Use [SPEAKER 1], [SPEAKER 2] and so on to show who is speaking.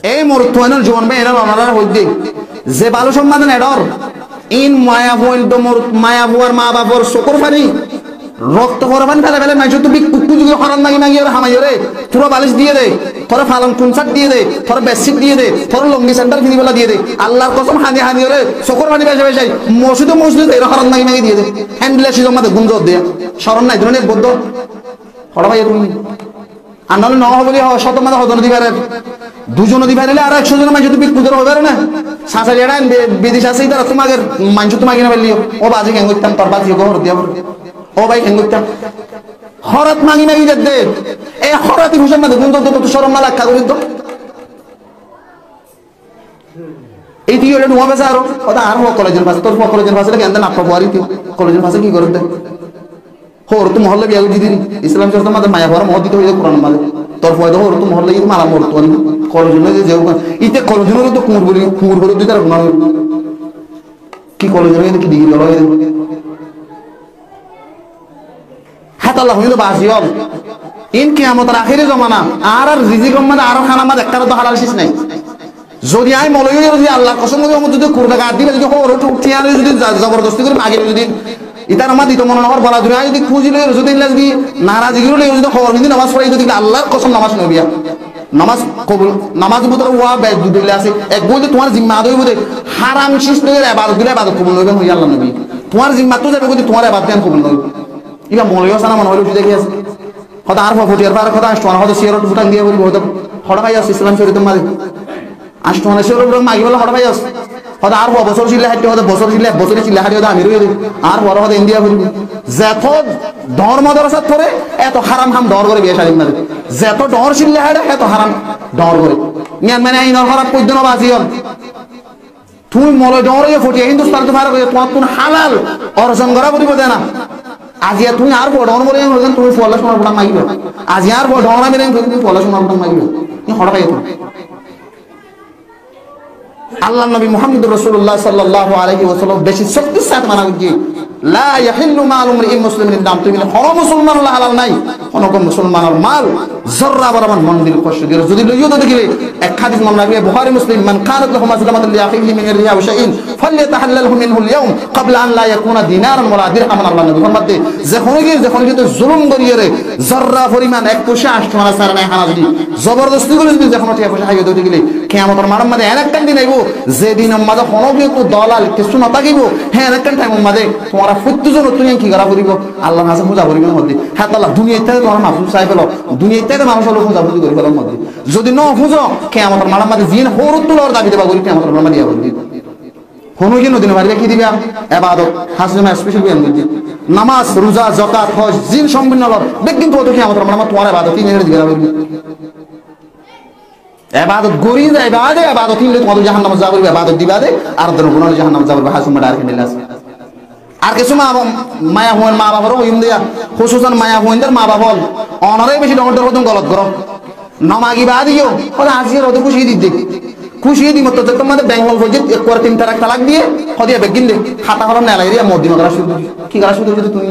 [SPEAKER 1] এই মরুত্বনের জীবন বে এনার অনারার হইতে যে ভালো সম্মাদন এডর ইন মায়া হইল তো মায়া বুয়ার মা বাবার শকর পানি রক্ত করবান ফেলে ফেলে মাইছো তুমি কুকু যুগে হরান মাগি মাগি আর হামাই রে পুরো বালিশ দিয়ে দে তোরা ফালন কুনসাট দিয়ে দে তোরা বেডশিট দিয়ে দে তোরা লঙ্গি সেন্টার কিনি বলা দিয়ে দে আল্লাহর কসম হানি হানি রে শকর পানি বেশে বেশে মসজিদে এর হরান মাগি মাগি দিয়ে দে হ্যান্ডলে সিজম মাদে গুঞ্জ দিয়ে শরণ নাই ধরনের বদ্ধ হড়া ভাই তুমি আর নাহলে নহ বলি শত মাদে হদন দিবারের দুজন দিবারে আর 100 জন মাইছো তুমি কুদর হবে না সাসারি এড়ান বিদেশ আছে তারা তোমাকে মাইছো তোমাকে না বলিও ও বাজি কেন করতাম তোর বাজি ঘর দিয়া ও ভাই কেন করতাম হরত মাগি মাগি দে এই হরতি হুসেন মাদে গুঞ্জ তো শরম না লাগা করি তো এই তুই ওটা নোয়া বেসা আরো ওটা আর কলেজের পাশে তোর কলেজের পাশে কেন না আপা বুয়ারি তুই কলেজের পাশে কি করে দে হোর তো মহল্লা বিয়া করে দিদি ইসলাম শাস্ত্র মাঝে মায়া ভরা মহদিত হয়ে কোরআন মাঝে তোর ফয়দা হোর তো মহল্লা গিয়ে মালা মরতো কলেজের যে ইতে কলেজের তো কুমুর বলে দুই তার গুণা কি কলেজের কি ডিগ্রি হলো হাত আল্লাহ হইলো বাসিয়ম ইন কিয়ামতের আখিরে জমানা আর রিজিক মানে আর খানা মাঝে একটা তো হালাল শেষ নাই যদি আমি মনে করি যদি আল্লাহর কসম যদি কুরটা গাদ দিলে যদি হোর উঠি আর যদি জবরদস্তি করে আগে যদি ইতার আমার দিত মনে নগর বলা দূরে যদি খুঁজিলে যদি লাগি নারাজি গিরলে যদি খবর কিন্তু নামাজ পড়াই যদি আল্লাহর কসম নামাজ নবিয়া নামাজ কবুল নামাজ ভিতরে ওয়া বে দুদিলে আছে এক বলতে তোমার জিম্মা আদই বলে হারাম শিষ্ট করে ইবাদত দিলে ইবাদত কবুল হবে হই আল্লাহ নবী তোমার জিম্মা তো যাবে যদি তোমার ইবাদত দেন কবুল হবে ইবা মনে হইছে না মনে হইলো দেখি আছে কথা আর ফটিয়ার পার কথা আসতো না হয়তো সিয়ারট ফুটান দিয়ে বলি হয়তো হড়া ভাই আছে ইসলাম শরীয়ত মাঝে আসতো না সিয়ারট মাগি বলে হড়া ভাই আছে হয়তো আর বছর ছিল হাঁটতে হয়তো বছর ছিল বছরে ছিল হাঁটি হয়তো আমি রয়ে আর বড় হয়তো ইন্ডিয়া করিব যত ডর মদরসাত করে এত হারাম হাম ডর করে বিয়ে শাড়ি মাঝে যত ডর ছিল হাঁটে এত হারাম ডর করে ইয়ান মানে আইন খারাপ পদ্য না বাজি হল তুমি মলে ডরে ফটিয়ে হিন্দুস্তান তো ফারা করে তোমার তুমি হালাল অর্জন করা বলিব দেয় না আজি তুমি আর বড় ডর মরে তুমি ফলা শোনার বড় মাগিবে আজি আর বড় ডর মেরে তুমি ফলা শোনার বড় মাগিবে তুমি হড়া পাই আল্লাহ নবী মুহাম্মদ রাসূলুল্লাহ সাল্লাল্লাহু আলাইহি ওয়াসাল্লাম বেশি শক্তির সাথে মানা হচ্ছে লা ইয়াহিল্লু মালু মুরইন মুসলিমিন দাম তুমি হর মুসলমান হালাল নাই কোন কোন মুসলমানের মাল যররা বরাবর মন্দির কষ্ট দিয়ে যদি লইও তো দেখিলে এক হাদিস মনে রাখবে বুখারী মুসলিম মান কানাত লাহু মাসলামাতুন লিআখিহি মিন রিয়া ওয়া শাইইন ফালইতাহাল্লালহু মিনহু আল-ইয়াওম ক্বাবলা আন লা ইয়াকুনা দিনারান ওয়ালা দিরহামান আল্লাহ নবী ফরমাতে যখন কি জুলুম করিয়ে রে যররা পরিমাণ এক পয়সা আষ্টমানা সারা নাই হানা যদি জবরদস্তি করে যদি যখন টিয়া পয়সা হাইয়ে দিতে গেলে কিয়ামতের মারার মধ্যে এরকম দিন আইবো যে দিন আমাদের কোনো কিন্তু দলাল কিছু না থাকিব হ্যাঁ এরকম টাইম আমাদের তোমরা প্রত্যেকজন তুমি কি করা করিব আল্লাহর কাছে পূজা করিব মধ্যে হ্যাঁ আল্লাহ দুনিয়াতে তোমার মাফুজ চাই ফেলো দুনিয়াতে মানুষ হলো পূজা পুজি করি ফেলার মধ্যে যদি ন পুজো কিয়ামতের মারার মধ্যে জিন হরুত তুলার দাবি দেবা করি কিয়ামতের মারার দিয়া বলি কোনো কি নদিন মারিলে কি দিবা ইবাদত হাজমা স্পেশাল বিয়ান দিতে নামাজ রোজা যাকাত হজ জিন সম্পূর্ণ হলো বেকিন তো কিয়ামতের মারার তোমার ইবাদত তিন এর দিবা বলি ইবাদত গরি যায় ইবাদত তিনলে তোমাদের জাহান্নামে যাবে ইবাদত দিবা দে আর দর গুনাহ জাহান্নামে যাবে হাজমা ডার কিনে লাস আর কিছু মায়া হন মা বাবার ওইম দিয়া খুশুসান মায়া হইনদের মা বাবা অনারে বেশি ডঙ্গর হতন গলত করো নমাগি বা দিও ওরা আজির ওদের খুশি দিতে খুশি দি মত তো তোমাদের বেঙ্গল হইছে এক করে তিন তালাক দিয়ে হদিয়া বেগিন দে খাতা হলো না লাগি দিয়া মদিনা করা শুরু কি করা শুরু তুমি